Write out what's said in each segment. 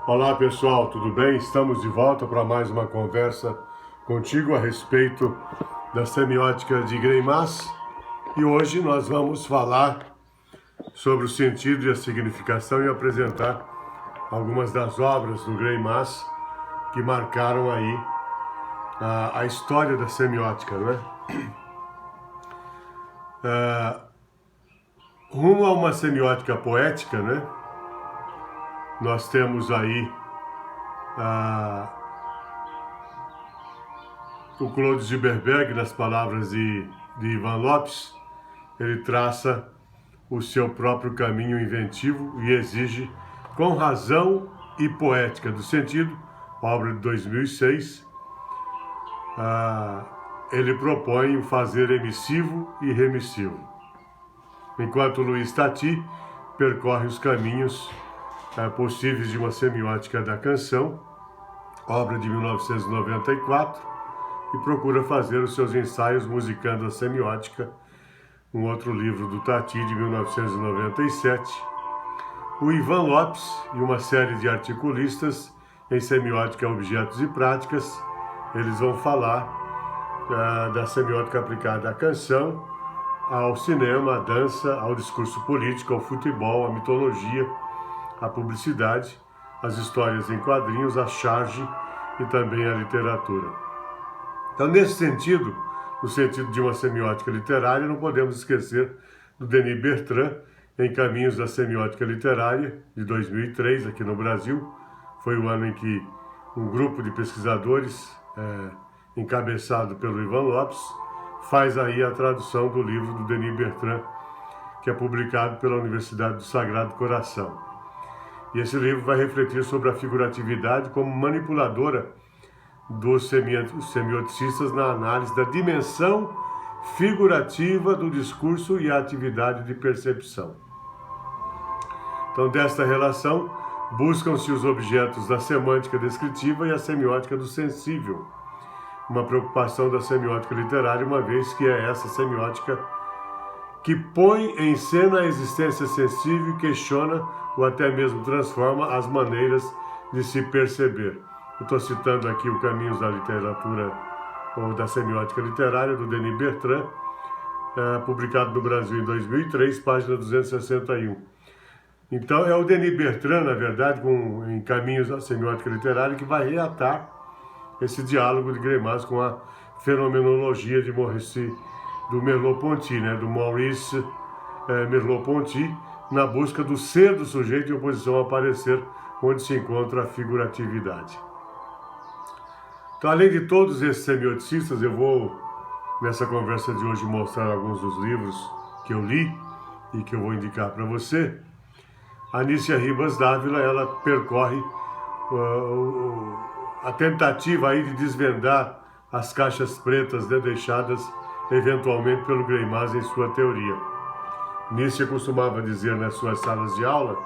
Olá pessoal, tudo bem? Estamos de volta para mais uma conversa contigo a respeito da semiótica de Greimas e hoje nós vamos falar sobre o sentido e a significação e apresentar algumas das obras do Greimas que marcaram aí a história da semiótica, não é? Rumo a uma semiótica poética, né? Nós temos aí o Claude Zilberberg, nas palavras de Ivan Lopes, ele traça o seu próprio caminho inventivo e exige, com razão e poética do sentido, obra de 2006, ele propõe o fazer emissivo e remissivo. Enquanto Luiz Tati percorre os caminhos possíveis de uma semiótica da canção, obra de 1994, e procura fazer os seus ensaios musicando a semiótica, um outro livro do Tati de 1997. O Ivan Lopes e uma série de articulistas em semiótica, objetos e práticas, eles vão falar da semiótica aplicada à canção, ao cinema, à dança, ao discurso político, ao futebol, à mitologia, à publicidade, às histórias em quadrinhos, à charge e também à literatura. Então, nesse sentido, no sentido de uma semiótica literária, não podemos esquecer do Denis Bertrand, em Caminhos da Semiótica Literária, de 2003, aqui no Brasil. Foi o ano em que um grupo de pesquisadores, encabeçado pelo Ivan Lopes, faz aí a tradução do livro do Denis Bertrand, que é publicado pela Universidade do Sagrado Coração. E esse livro vai refletir sobre a figuratividade como manipuladora dos semioticistas na análise da dimensão figurativa do discurso e a atividade de percepção. Então, desta relação, buscam-se os objetos da semântica descritiva e a semiótica do sensível, uma preocupação da semiótica literária, uma vez que é essa semiótica que põe em cena a existência sensível e questiona ou até mesmo transforma as maneiras de se perceber. Eu estou citando aqui o Caminhos da Literatura ou da Semiótica Literária, do Denis Bertrand, publicado no Brasil em 2003, página 261. Então, é o Denis Bertrand, na verdade, em Caminhos da Semiótica Literária, que vai reatar esse diálogo de Greimas com a fenomenologia de do Merleau-Ponty, né, do Maurice Merleau-Ponty, na busca do ser do sujeito em oposição ao parecer, onde se encontra a figuratividade. Então, além de todos esses semioticistas, eu vou, nessa conversa de hoje, mostrar alguns dos livros que eu li e que eu vou indicar para você. A Anícia Ribas Dávila, ela percorre a tentativa aí de desvendar as caixas pretas, né, deixadas eventualmente pelo Greimas em sua teoria. Anícia costumava dizer nas suas salas de aula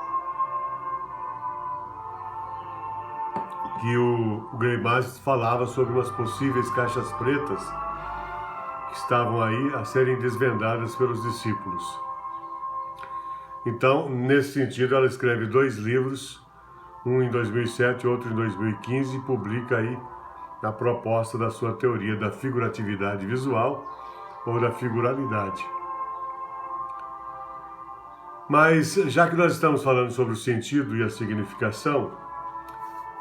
que o Greimas falava sobre umas possíveis caixas pretas que estavam aí a serem desvendadas pelos discípulos. Então, nesse sentido, ela escreve 2 livros, um em 2007 e outro em 2015, e publica aí a proposta da sua teoria da figuratividade visual ou da figuralidade. Mas, já que nós estamos falando sobre o sentido e a significação,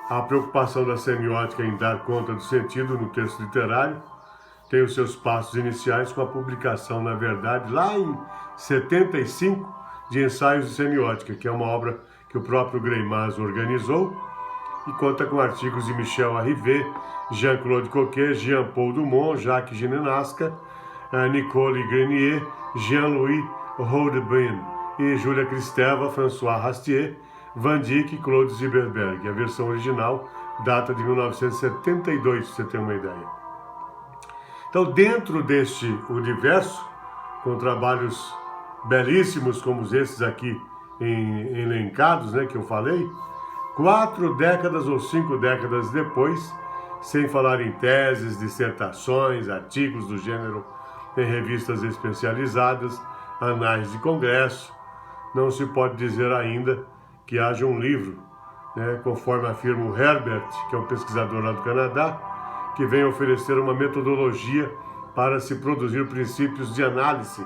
a preocupação da semiótica em dar conta do sentido no texto literário tem os seus passos iniciais com a publicação, na verdade, lá em 75, de Ensaios de Semiótica, que é uma obra que o próprio Greimas organizou e conta com artigos de Michel Arrivé, Jean-Claude Coquet, Jean-Paul Dumont, Jacques Ginenasca, Nicole Grenier, Jean-Louis Houdebin e Júlia Kristeva, François Rastier, Van Dyck e Claude Zilberberg. A versão original data de 1972, para você ter uma ideia. Então, dentro deste universo, com trabalhos belíssimos como esses aqui elencados, né, que eu falei, 4 décadas ou 5 décadas depois, sem falar em teses, dissertações, artigos do gênero em revistas especializadas, anais de congresso, não se pode dizer ainda que haja um livro né, conforme afirma o Herbert, que é um pesquisador lá do Canadá, que vem oferecer uma metodologia para se produzir princípios de análise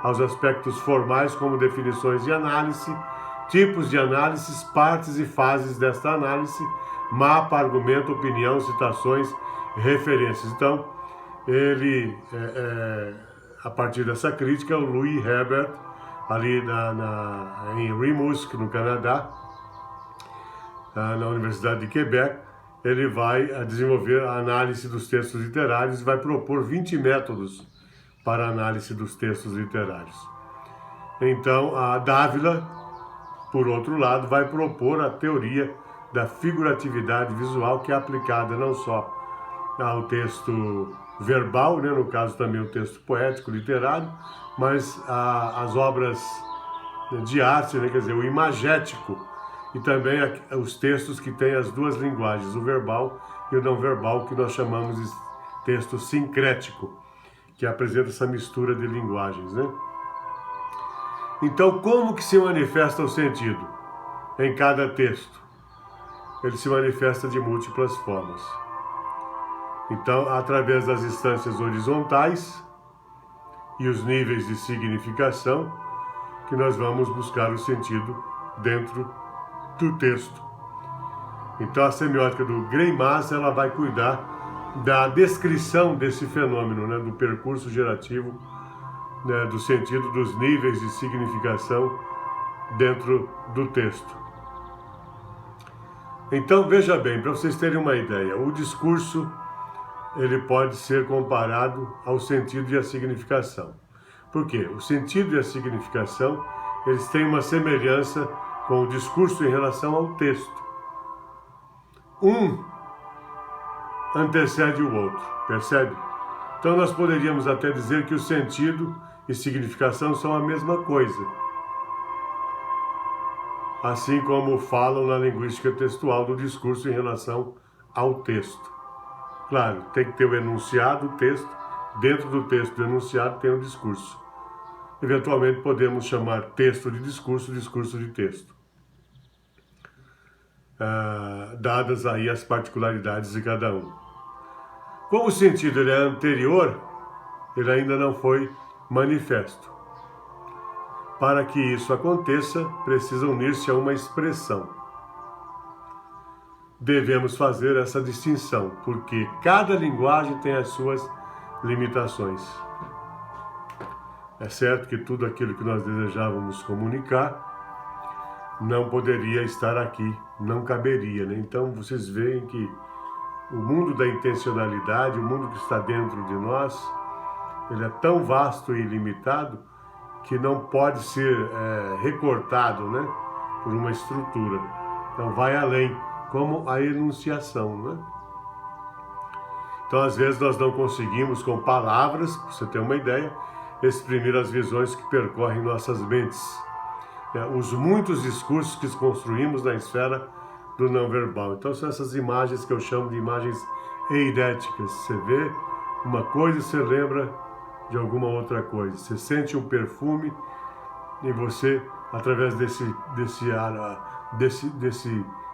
aos aspectos formais, como definições de análise, tipos de análises, partes e fases desta análise, mapa, argumento, opinião, citações, referências. Então, ele, a partir dessa crítica, o Louis Herbert, ali em Rimousk, no Canadá, na Universidade de Quebec, ele vai desenvolver a análise dos textos literários e vai propor 20 métodos para a análise dos textos literários. Então, a Dávila, por outro lado, vai propor a teoria da figuratividade visual, que é aplicada não só ao texto verbal, né, no caso também o texto poético, literário, mas as obras de arte, né, quer dizer, o imagético, e também os textos que têm as duas linguagens, o verbal e o não verbal, que nós chamamos de texto sincrético, que apresenta essa mistura de linguagens, né? Então, como que se manifesta o sentido em cada texto? Ele se manifesta de múltiplas formas. Então, através das instâncias horizontais e os níveis de significação, que nós vamos buscar o sentido dentro do texto. Então, a semiótica do Greimas, ela vai cuidar da descrição desse fenômeno, né, do percurso gerativo, né, do sentido dos níveis de significação dentro do texto. Então, veja bem, para vocês terem uma ideia, o discurso ele pode ser comparado ao sentido e à significação. Por quê? O sentido e a significação, eles têm uma semelhança com o discurso em relação ao texto. Um antecede o outro, percebe? Então nós poderíamos até dizer que o sentido e significação são a mesma coisa. Assim como falam na linguística textual do discurso em relação ao texto. Claro, tem que ter o enunciado, o texto. Dentro do texto do enunciado tem o discurso. Eventualmente podemos chamar texto de discurso, discurso de texto. Dadas aí as particularidades de cada um. Como o sentido ele é anterior, ele ainda não foi manifesto. Para que isso aconteça, precisa unir-se a uma expressão. Devemos fazer essa distinção, porque cada linguagem tem as suas limitações. É certo que tudo aquilo que nós desejávamos comunicar não poderia estar aqui, não caberia, né? Então vocês veem que o mundo da intencionalidade, o mundo que está dentro de nós, ele é tão vasto e ilimitado que não pode ser recortado, né, por uma estrutura. Então vai além, como a enunciação, né? Então às vezes nós não conseguimos com palavras, para você ter uma ideia, exprimir as visões que percorrem nossas mentes. Os muitos discursos que construímos na esfera do não verbal. Então são essas imagens que eu chamo de imagens eidéticas. Você vê uma coisa e você lembra de alguma outra coisa. Você sente um perfume e você, através desse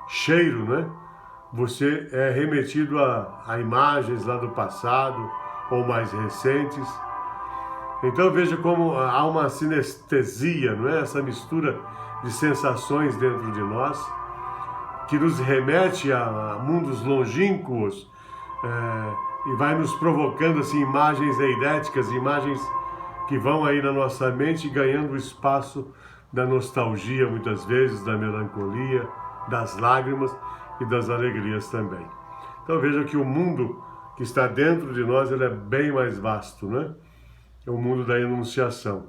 cheiro, né, você é remetido a imagens lá do passado ou mais recentes. Então veja como há uma sinestesia, não é? Essa mistura de sensações dentro de nós, que nos remete a mundos longínquos e vai nos provocando assim, imagens eidéticas, imagens que vão aí na nossa mente ganhando o espaço da nostalgia muitas vezes, da melancolia, das lágrimas e das alegrias também. Então veja que o mundo que está dentro de nós ele é bem mais vasto, né? É o mundo da enunciação.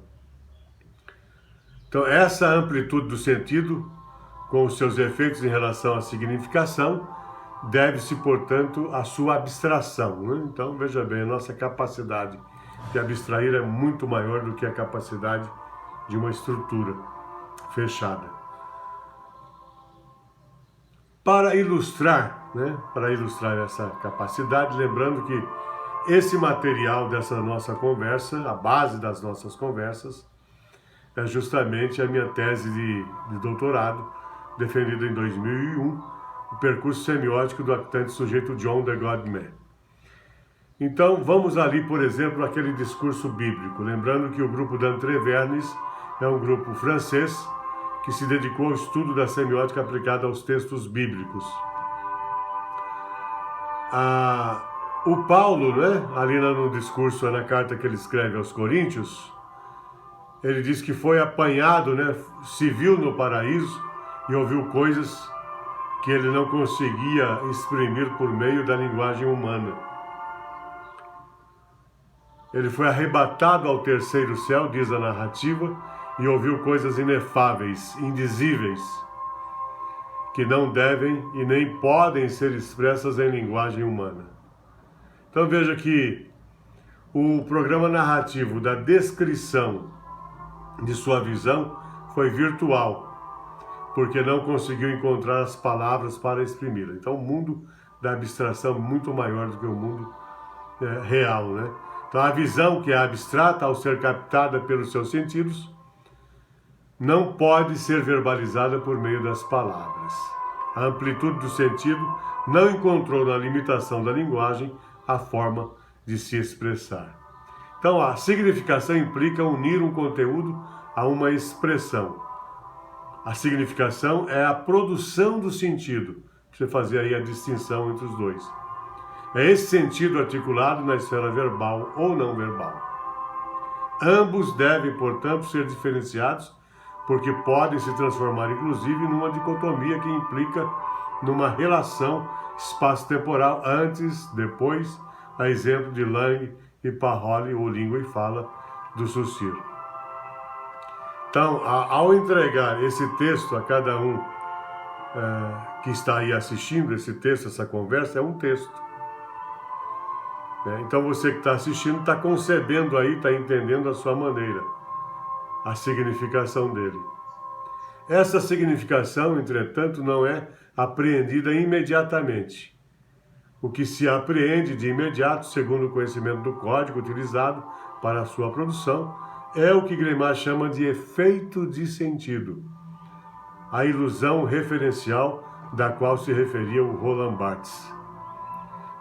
Então essa amplitude do sentido, com os seus efeitos em relação à significação, deve-se, portanto, à sua abstração, né? Então, veja bem, a nossa capacidade de abstrair é muito maior do que a capacidade de uma estrutura fechada. Para ilustrar, né? Para ilustrar essa capacidade, lembrando que esse material dessa nossa conversa, a base das nossas conversas, é justamente a minha tese de doutorado, defendido em 2001, o percurso semiótico do actante sujeito John the God-Man. Então, vamos ali, por exemplo, aquele discurso bíblico, lembrando que o grupo d'André Vernes é um grupo francês que se dedicou ao estudo da semiótica aplicada aos textos bíblicos. O Paulo, ali no discurso, na carta que ele escreve aos Coríntios, ele diz que foi apanhado, se viu no paraíso e ouviu coisas que ele não conseguia exprimir por meio da linguagem humana. Ele foi arrebatado ao terceiro céu, diz a narrativa, e ouviu coisas inefáveis, indizíveis, que não devem e nem podem ser expressas em linguagem humana. Então veja que o programa narrativo da descrição de sua visão foi virtual, porque não conseguiu encontrar as palavras para exprimi-la. Então o mundo da abstração é muito maior do que o mundo real, Então a visão, que é abstrata, ao ser captada pelos seus sentidos, não pode ser verbalizada por meio das palavras. A amplitude do sentido não encontrou na limitação da linguagem a forma de se expressar. Então, a significação implica unir um conteúdo a uma expressão. A significação é a produção do sentido. Você fazer aí a distinção entre os dois. É esse sentido articulado na esfera verbal ou não verbal. Ambos devem, portanto, ser diferenciados, porque podem se transformar, inclusive, numa dicotomia que implica numa relação espaço-temporal antes, depois, a exemplo de Lang e Parole, ou Língua e Fala, do Saussure. Então, ao entregar esse texto a cada um que está aí assistindo, esse texto, essa conversa, é um texto. Então, você que está assistindo está concebendo aí, está entendendo a sua maneira, a significação dele. Essa significação, entretanto, não é apreendida imediatamente. O que se apreende de imediato, segundo o conhecimento do código utilizado para a sua produção, é o que Greimas chama de efeito de sentido, a ilusão referencial da qual se referia o Roland Barthes.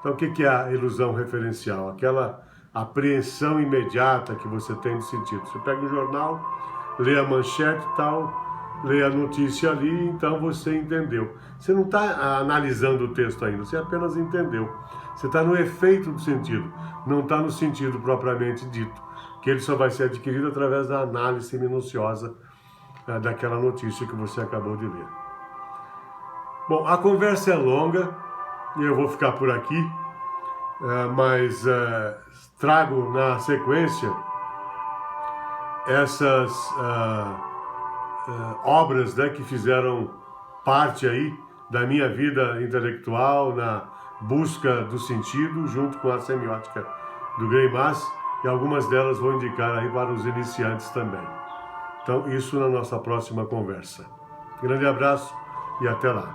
Então, o que é a ilusão referencial? Aquela apreensão imediata que você tem de sentido. Você pega um jornal, lê a manchete e tal, lê a notícia ali, então você entendeu. Você não está analisando o texto ainda, você apenas entendeu. Você está no efeito do sentido, não está no sentido propriamente dito, que ele só vai ser adquirido através da análise minuciosa daquela notícia que você acabou de ler. Bom, a conversa é longa e eu vou ficar por aqui, mas trago na sequência essas obras que fizeram parte aí da minha vida intelectual na busca do sentido, junto com a semiótica do Greimas, e algumas delas vou indicar aí para os iniciantes também. Então, isso na nossa próxima conversa. Grande abraço e até lá.